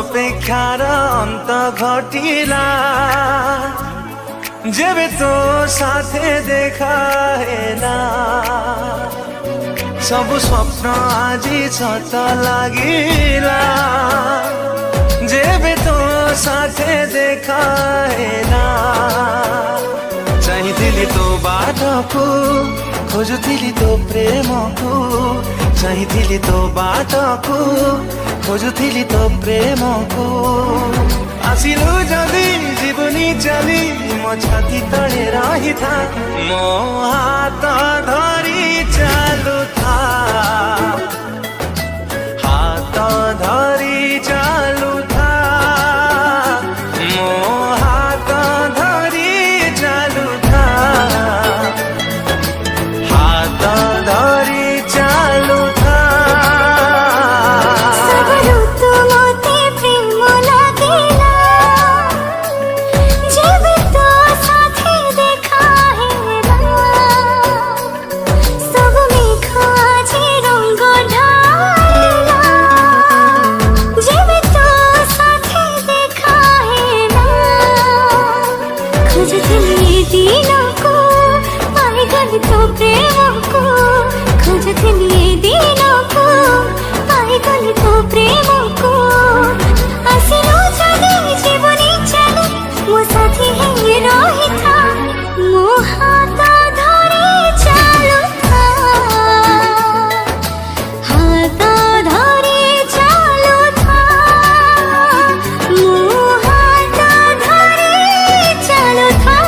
अपेक्षार अंत घटिला जेबे तो साथे देखा हेला सब स्वप्न आजी सत लागिला जेबे तो साथे देखा हेला चाहिथिली तो बाटको खोजुथिली तो प्रेमको चाहिथिली तो बाटको खोजुथिली तो प्रेमको आसिलु जदि जीवनी चली मो छाती तले रही था मो हाथ धरी चालू था हाथ धरी चालू था मो हाथ धरी चालू था हाथ धरी चालू था तो प्रेम को खोजथिली दिनों को पाई गली तो प्रेम को आसिलो चली जीवनी चली मो साथी है रही था मो हाथ धरी चालू था हाथ धरी चालू था मो हाथ धरी चालू था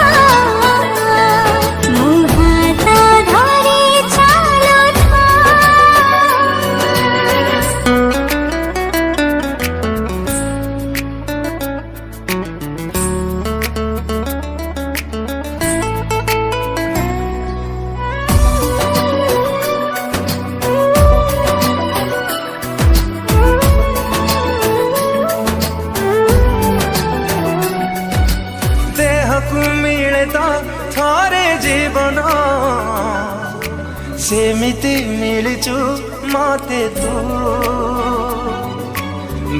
मिले तो थोरे जीवन सेमिति मिलचु मते तू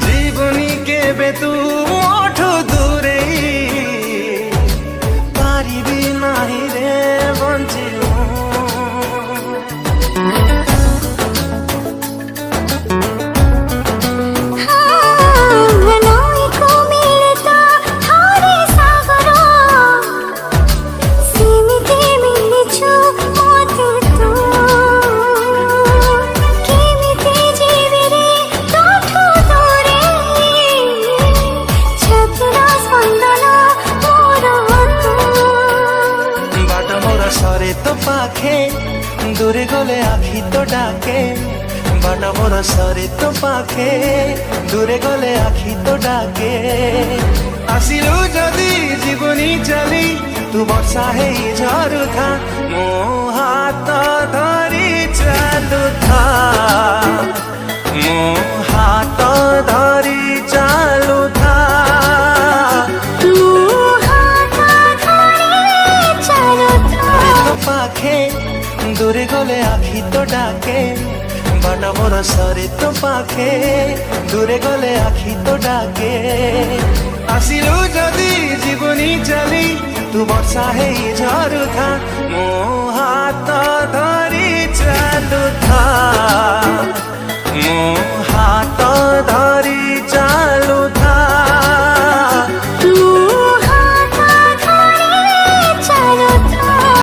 जीवनी केबे तू मोठु दूरे पारिबी नाही रे बंचिलु सरे तो पाखे दूरे गले आखि तो डाके बाट मोर सरे तो पाखे दूरे गले आखि तो डाके आसिलु जदि जीवनी चली तू वर्षा है झरू था मो हाथ धरी चालू था मो हाथ धरी चालू था पाखे दूरे गले आखि तो डाके बाट मोर सरे तो पाखे दूरे गले आखि तो डाके आसिलु जदि जीवनी चली तू वर्षा है झरू था मो हाथ धरी चालू था।